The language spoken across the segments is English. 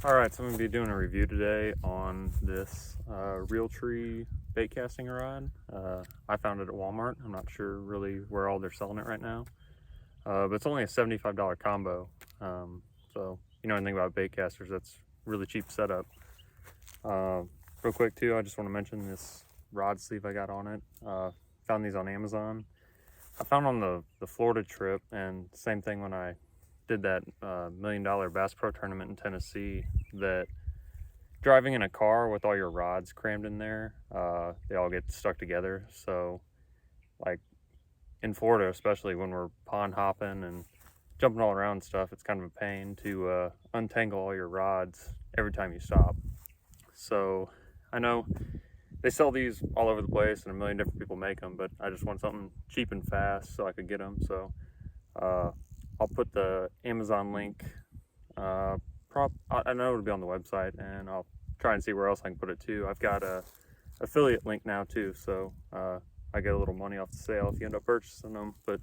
Alright, so I'm going to be doing a review today on this Realtree bait casting rod. I found it at Walmart. I'm not sure really where all they're selling it right now. But it's only a $75 combo. So, you know anything about bait casters, that's really cheap setup. Real quick too, I just want to mention this rod sleeve I got on it. Found these on Amazon. I found on the Florida trip, and same thing when I did that $1 million Bass Pro tournament in Tennessee, that driving in a car with all your rods crammed in there, they all get stuck together. So like in Florida, especially when we're pond hopping and jumping all around and stuff, it's kind of a pain to untangle all your rods every time you stop. So I know they sell these all over the place and a million different people make them, but I just want something cheap and fast so I could get them. So I'll put the Amazon link. I know it'll be on the website, and I'll try and see where else I can put it too. I've got a affiliate link now too, so I get a little money off the sale if you end up purchasing them. But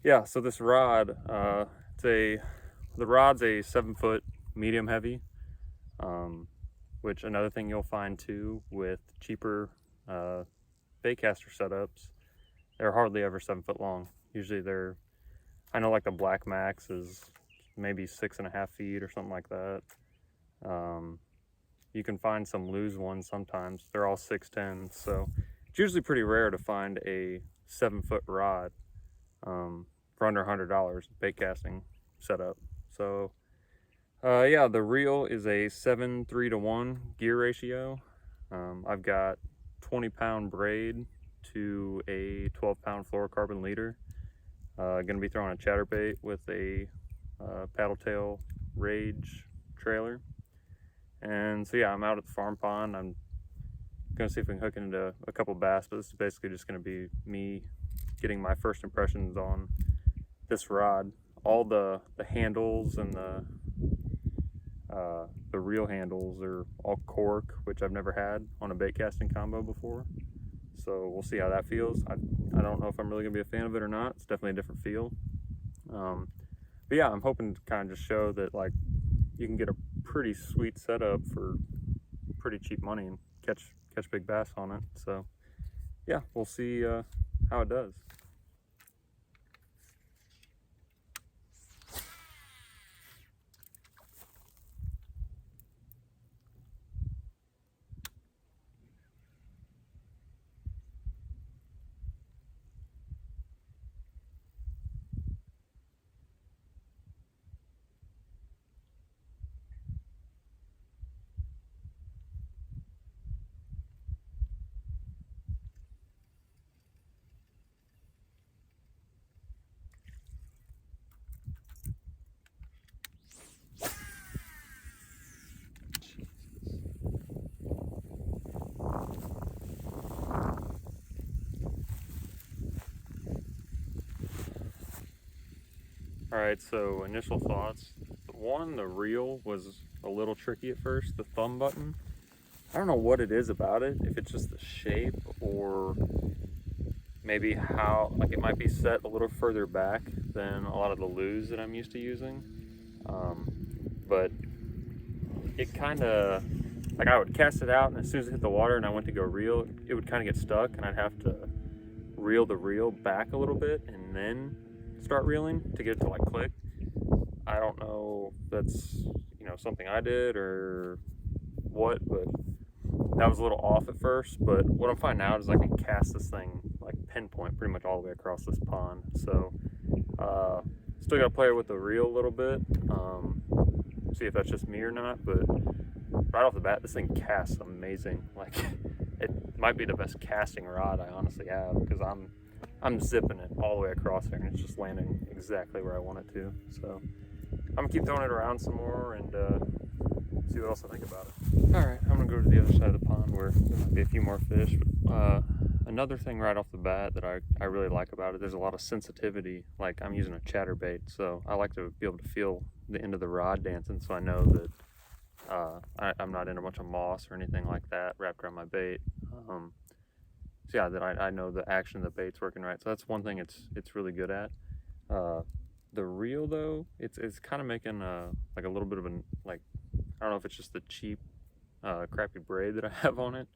yeah, so this rod, the rod's a 7-foot medium heavy, which another thing you'll find too with cheaper baitcaster setups, they're hardly ever 7 foot long. Usually I know like the Black Max is maybe 6.5 feet or something like that. You can find some loose ones sometimes. They're all 6'10", so it's usually pretty rare to find a 7-foot rod for under $100 bait casting setup. So yeah, the reel is a 7:3:1 gear ratio. I've got 20-pound braid to a 12-pound fluorocarbon leader. Gonna be throwing a chatterbait with a paddle tail Rage trailer. And so yeah, I'm out at the farm pond. I'm gonna see if we can hook into a couple bass, but this is basically just gonna be me getting my first impressions on this rod. All the handles and the reel handles are all cork, which I've never had on a bait casting combo before. So we'll see how that feels. I don't know if I'm really gonna be a fan of it or not. It's definitely a different feel. But yeah, I'm hoping to kind of just show that like you can get a pretty sweet setup for pretty cheap money and catch big bass on it. So yeah, we'll see how it does. Alright, so initial thoughts. The reel was a little tricky at first, the thumb button. I don't know what it is about it, if it's just the shape or maybe how, like it might be set a little further back than a lot of the lues that I'm used to using. But it kind of, like I would cast it out and as soon as it hit the water and I went to go reel, it would kind of get stuck and I'd have to reel the reel back a little bit and then start reeling to get it to like click. I don't know if that's, something I did or what, but that was a little off at first. But what I'm finding out is I can cast this thing like pinpoint pretty much all the way across this pond. So still gotta play with the reel a little bit, see if that's just me or not. But right off the bat, this thing casts amazing. Like it might be the best casting rod I honestly have, because I'm zipping it all the way across there and it's just landing exactly where I want it to. So I'm gonna keep throwing it around some more and see what else I think about it. Alright, I'm gonna go to the other side of the pond where there might be a few more fish. Another thing right off the bat that I really like about it, there's a lot of sensitivity. Like I'm using a chatterbait, so I like to be able to feel the end of the rod dancing, so I know that I'm not in a bunch of moss or anything like that wrapped around my bait. So yeah, that I know the action of the bait's working right. So that's one thing it's really good at. The reel though, it's kind of making like a little bit of I don't know know if it's just the cheap, crappy braid that I have on it,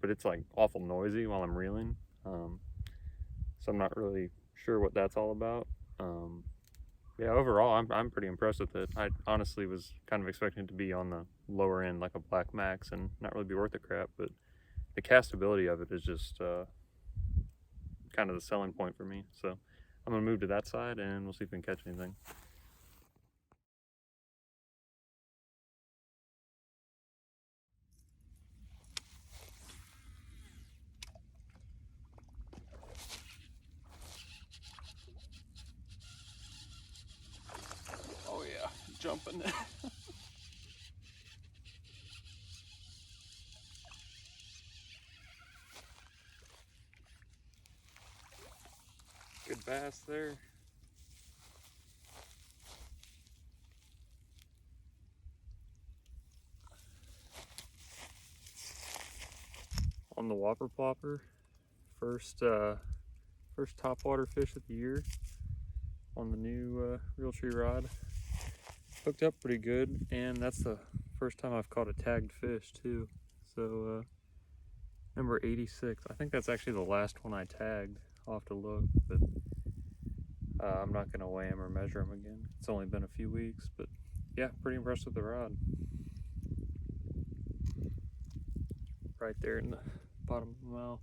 but it's like awful noisy while I'm reeling. So I'm not really sure what that's all about. Yeah, overall, I'm pretty impressed with it. I honestly was kind of expecting it to be on the lower end, like a Black Max, and not really be worth the crap, but the castability of it is just kind of the selling point for me. So I'm gonna move to that side and we'll see if we can catch anything. Oh yeah, jumping. Good bass there. On the whopper plopper, first topwater fish of the year on the new Realtree rod. Hooked up pretty good, and that's the first time I've caught a tagged fish too. So number 86. I think that's actually the last one I tagged. I'll have to look, but I'm not gonna weigh him or measure him again. It's only been a few weeks, but yeah, pretty impressed with the rod. Right there in the bottom of the mouth.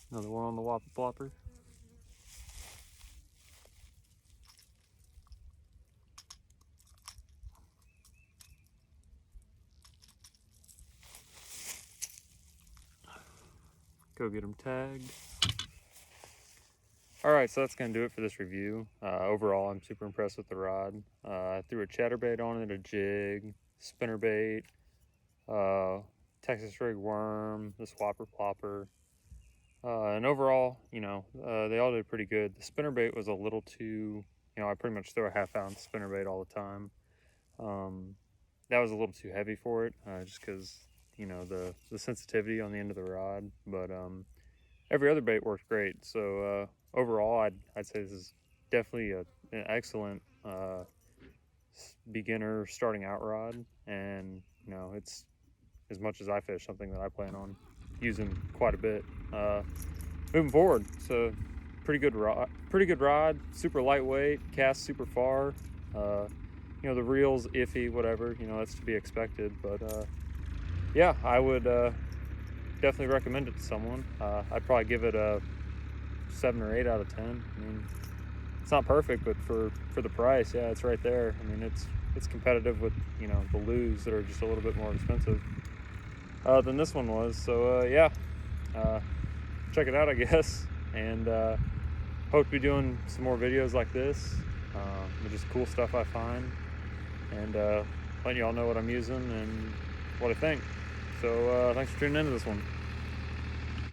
Another one on the whopper plopper. Go get them tagged. Alright, so that's going to do it for this review. Overall, I'm super impressed with the rod. I threw a chatterbait on it, a jig, spinnerbait, Texas rig worm, this whopper plopper. And overall, you know, they all did pretty good. The spinnerbait was a little too, you know, I pretty much throw a half-ounce spinnerbait all the time. That was a little too heavy for it, just because, you know, the sensitivity on the end of the rod. But every other bait worked great. So overall, I'd say this is definitely an excellent beginner starting out rod. And, you know, it's, as much as I fish, something that I plan on using quite a bit moving forward. So pretty good rod, super lightweight, casts super far. You know, the reel's iffy, whatever, you know, that's to be expected. But yeah, I would definitely recommend it to someone. I'd probably give it a 7 or 8 out of 10. I mean, it's not perfect, but for the price, yeah, it's right there. I mean, it's competitive with, you know, the Lures that are just a little bit more expensive than this one was. So yeah, check it out, I guess. And hope to be doing some more videos like this with just cool stuff I find, and letting y'all know what I'm using and what I think. So thanks for tuning into this one.